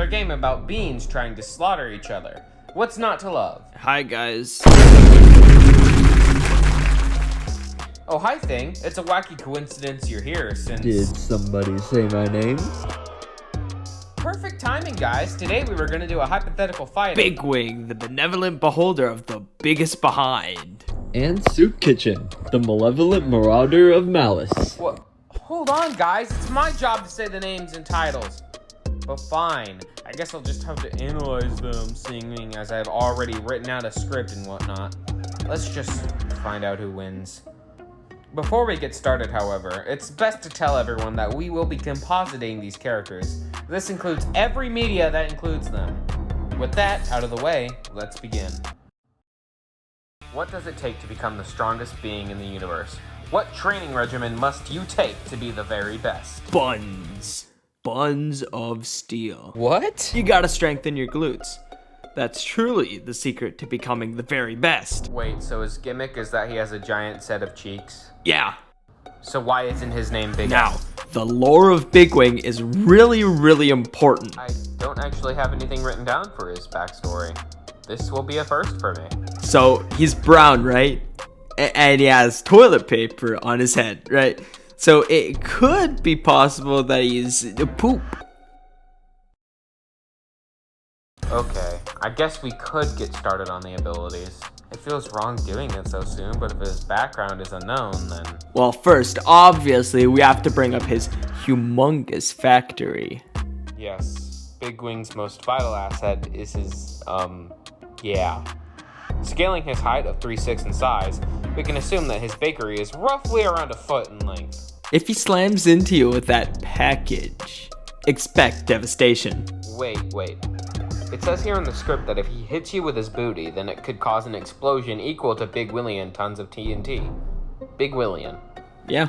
a game about beans trying to slaughter each other. What's not to love? Hi, guys. Oh, hi, Thing. It's a wacky coincidence you're here since... Did somebody say my name? Perfect timing, guys. Today we were going to do a hypothetical fight. BigWing, the benevolent beholder of the biggest behind. And SoupKitchen, the malevolent marauder of malice. What? Hold on, guys. It's my job to say the names and titles. But fine. I guess I'll just have to analyze them, seeing as I've already written out a script and whatnot. Let's just find out who wins. Before we get started, however, it's best to tell everyone that we will be compositing these characters. This includes every media that includes them. With that out of the way, let's begin. What does it take to become the strongest being in the universe? What training regimen must you take to be the very best? Buns. Buns of steel. What? You gotta strengthen your glutes. That's truly the secret to becoming the very best. Wait, so his gimmick is that he has a giant set of cheeks? Yeah. So why isn't his name Big? Now, the lore of BigWing is really, really important. I don't actually have anything written down for his backstory. This will be a first for me. So, he's brown, right? And he has toilet paper on his head, right? So, it could be possible that he's poop. Okay, I guess we could get started on the abilities. It feels wrong doing it so soon, but if his background is unknown, then... Well, first, obviously, we have to bring up his humongous factory. Yes, BigWing's most vital asset is his, yeah. Scaling his height of 3'6" in size, we can assume that his bakery is roughly around a foot in length. If he slams into you with that package, expect devastation. Wait. It says here in the script that if he hits you with his booty, then it could cause an explosion equal to Big Willion tons of TNT. Big Willion. Yeah,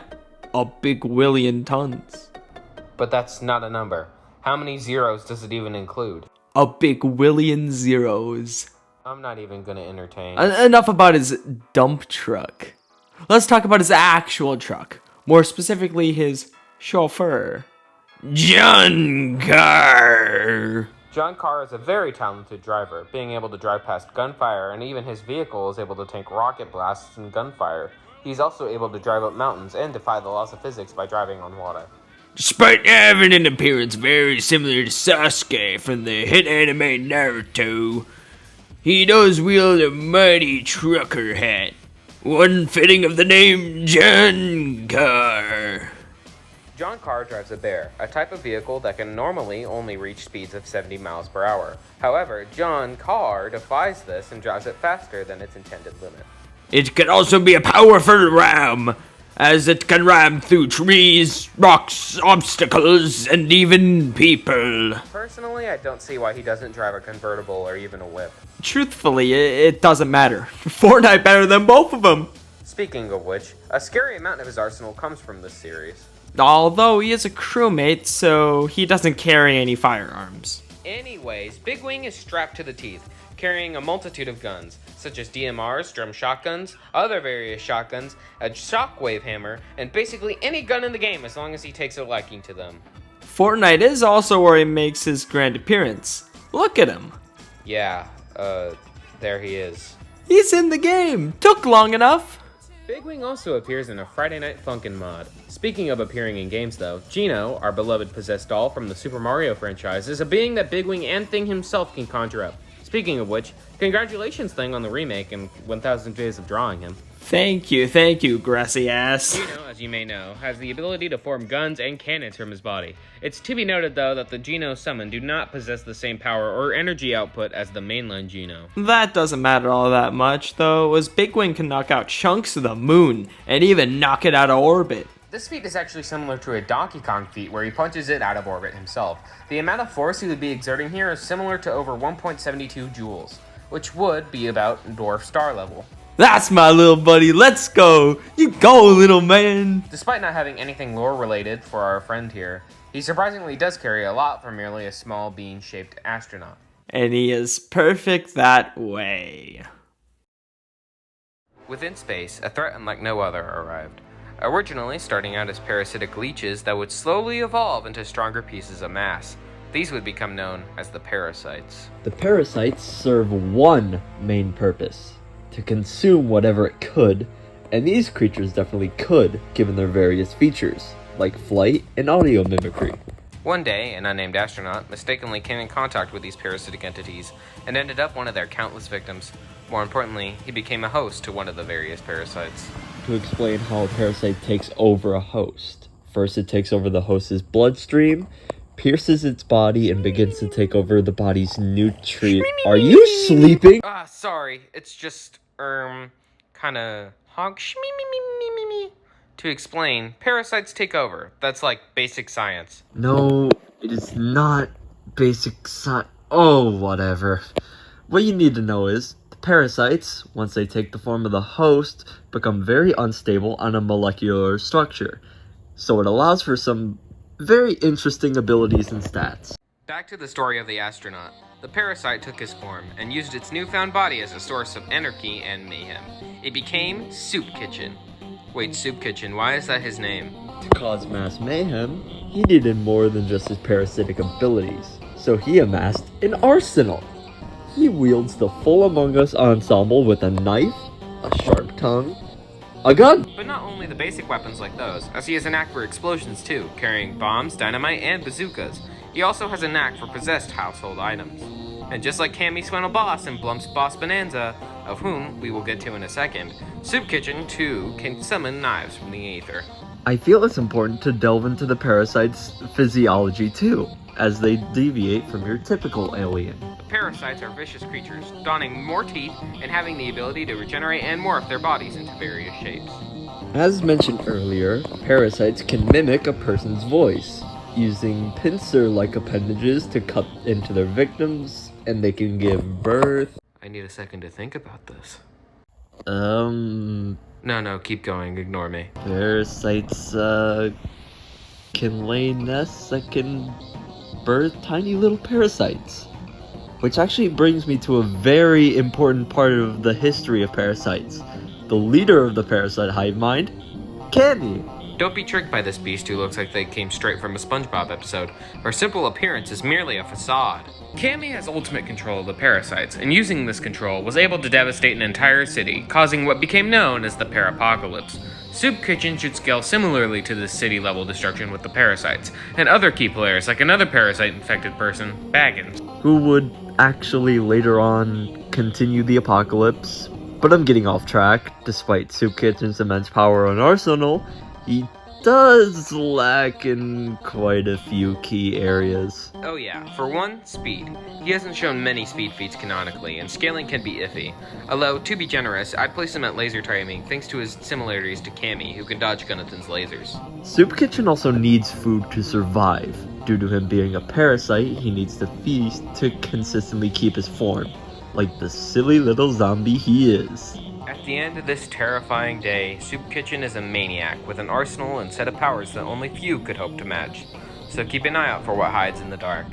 a big willion tons. But that's not a number. How many zeros does it even include? A big willion zeros. I'm not even gonna entertain. Enough about his dump truck. Let's talk about his actual truck. More specifically, his chauffeur. John Carr. John Carr is a very talented driver, being able to drive past gunfire, and even his vehicle is able to tank rocket blasts and gunfire. He's also able to drive up mountains and defy the laws of physics by driving on water. Despite having an appearance very similar to Sasuke from the hit anime Naruto, he does wield a mighty trucker hat, one fitting of the name John Carr. John Carr drives a bear, a type of vehicle that can normally only reach speeds of 70 miles per hour. However, John Carr defies this and drives it faster than its intended limit. It can also be a powerful ram, as it can ram through trees, rocks, obstacles, and even people. Personally, I don't see why he doesn't drive a convertible or even a whip. Truthfully, it doesn't matter. Fortnite better than both of them. Speaking of which, a scary amount of his arsenal comes from this series. Although he is a crewmate, so he doesn't carry any firearms. Anyways, BigWing is strapped to the teeth, carrying a multitude of guns, such as DMRs, drum shotguns, other various shotguns, a shockwave hammer, and basically any gun in the game as long as he takes a liking to them. Fortnite is also where he makes his grand appearance. Look at him. Yeah, there he is. He's in the game. Took long enough. BigWing also appears in a Friday Night Funkin' mod. Speaking of appearing in games though, Geno, our beloved possessed doll from the Super Mario franchise, is a being that BigWing and Thing himself can conjure up. Speaking of which, congratulations Thing on the remake and 1000 days of drawing him. Thank you, grassy ass. Geno, as you may know, has the ability to form guns and cannons from his body. It's to be noted though that the Geno summoned do not possess the same power or energy output as the mainline Geno. That doesn't matter all that much though, as BigWing can knock out chunks of the moon and even knock it out of orbit. This feat is actually similar to a Donkey Kong feat where he punches it out of orbit himself. The amount of force he would be exerting here is similar to over 1.72 joules, which would be about dwarf star level. That's my little buddy, let's go! You go, little man! Despite not having anything lore related for our friend here, he surprisingly does carry a lot for merely a small bean-shaped astronaut. And he is perfect that way. Within space, a threat unlike no other arrived. Originally starting out as parasitic leeches that would slowly evolve into stronger pieces of mass. These would become known as the parasites. The parasites serve one main purpose: to consume whatever it could, and these creatures definitely could, given their various features, like flight and audio mimicry. One day, an unnamed astronaut mistakenly came in contact with these parasitic entities and ended up one of their countless victims. More importantly, he became a host to one of the various parasites. To explain how a parasite takes over a host. First, it takes over the host's bloodstream, pierces its body, and begins to take over the body's nutrient. Are you sleeping? Sorry. It's just, kinda hog shmee. To explain, parasites take over. That's like basic science. No, it is not basic science. Oh, whatever. What you need to know is, the parasites, once they take the form of the host, become very unstable on a molecular structure. So it allows for some very interesting abilities and stats. Back to the story of the astronaut. The parasite took his form and used its newfound body as a source of anarchy and mayhem. It became SoupKitchen. Wait, SoupKitchen, why is that his name? To cause mass mayhem, he needed more than just his parasitic abilities, so he amassed an arsenal. He wields the full Among Us ensemble with a knife, a sharp tongue, a gun! But not only the basic weapons like those, as he has a knack for explosions too, carrying bombs, dynamite, and bazookas. He also has a knack for possessed household items. And just like Cammy's final boss and Blump's boss Bonanza, of whom we will get to in a second, SoupKitchen too can summon knives from the aether. I feel it's important to delve into the parasite's physiology too, as they deviate from your typical alien. Parasites are vicious creatures, donning more teeth and having the ability to regenerate and morph their bodies into various shapes. As mentioned earlier, parasites can mimic a person's voice, using pincer-like appendages to cut into their victims, and they can give birth. I need a second to think about this. No, keep going, ignore me. Parasites, can lay nests that can birth tiny little parasites. Which actually brings me to a very important part of the history of parasites. The leader of the parasite hive mind, Candy. Don't be tricked by this beast who looks like they came straight from a SpongeBob episode. Her simple appearance is merely a facade. Cammy has ultimate control of the parasites, and using this control was able to devastate an entire city, causing what became known as the Parapocalypse. SoupKitchen should scale similarly to this city-level destruction with the parasites, and other key players like another parasite-infected person, Baggins. Who would actually later on continue the apocalypse. But I'm getting off track. Despite SoupKitchen's immense power and arsenal, he does lack in quite a few key areas. Oh yeah, for one, speed. He hasn't shown many speed feats canonically, and scaling can be iffy. Although, to be generous, I'd place him at laser timing thanks to his similarities to Cammy, who can dodge Gunnathan's lasers. SoupKitchen also needs food to survive. Due to him being a parasite, he needs to feast to consistently keep his form, like the silly little zombie he is. At the end of this terrifying day, SoupKitchen is a maniac with an arsenal and set of powers that only few could hope to match. So keep an eye out for what hides in the dark,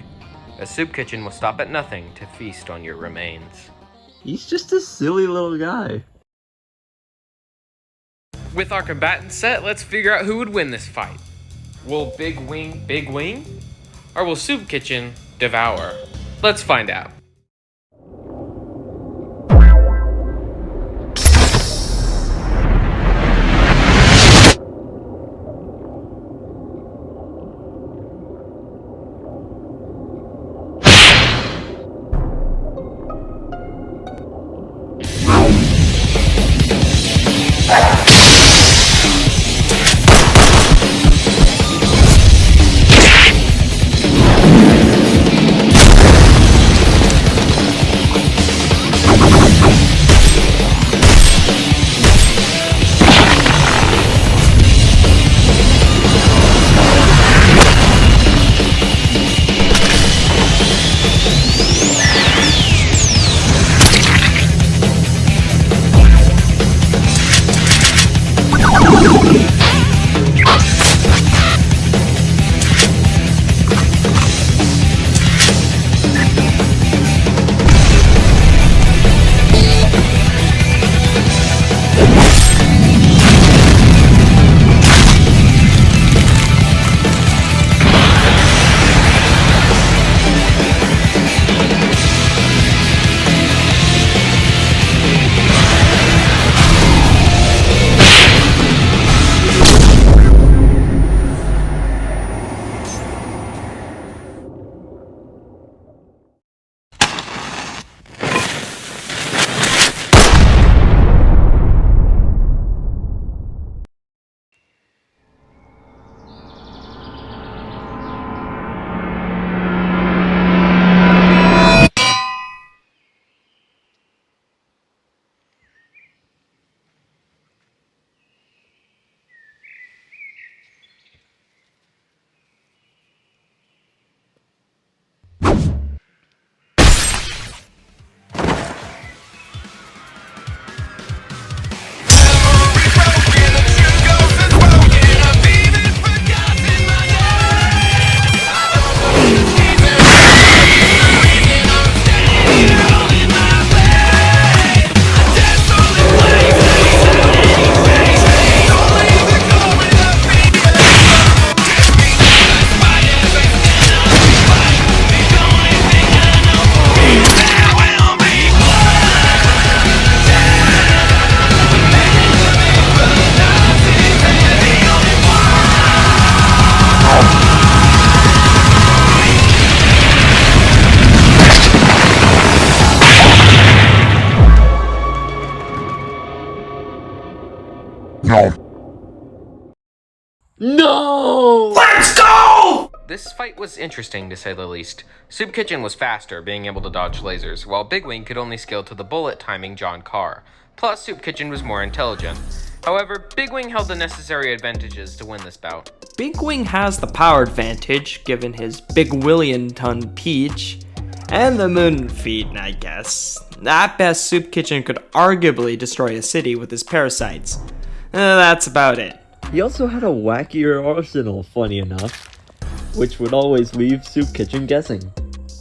as SoupKitchen will stop at nothing to feast on your remains. He's just a silly little guy. With our combatants set, let's figure out who would win this fight. Will BigWing? Or will SoupKitchen devour? Let's find out. No! Let's go! This fight was interesting, to say the least. SoupKitchen was faster, being able to dodge lasers, while BigWing could only scale to the bullet timing John Carr. Plus, SoupKitchen was more intelligent. However, BigWing held the necessary advantages to win this bout. BigWing has the power advantage, given his big William-ton peach, and the moon feet, I guess. At best, SoupKitchen could arguably destroy a city with his parasites. That's about it. He also had a wackier arsenal, funny enough, which would always leave SoupKitchen guessing.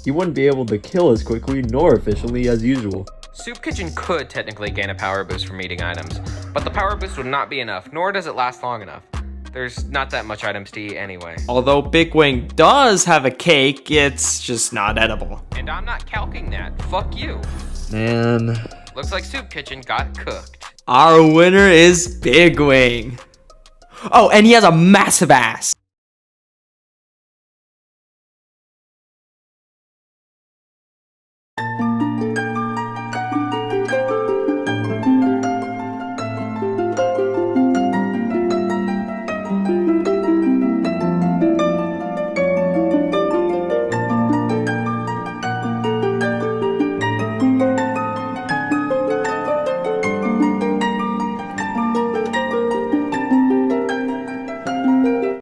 He wouldn't be able to kill as quickly nor efficiently as usual. SoupKitchen could technically gain a power boost from eating items, but the power boost would not be enough, nor does it last long enough. There's not that much items to eat anyway. Although BigWing does have a cake, it's just not edible. And I'm not calking that. Fuck you. Man. Looks like SoupKitchen got cooked. Our winner is BigWing. Oh, and he has a massive ass.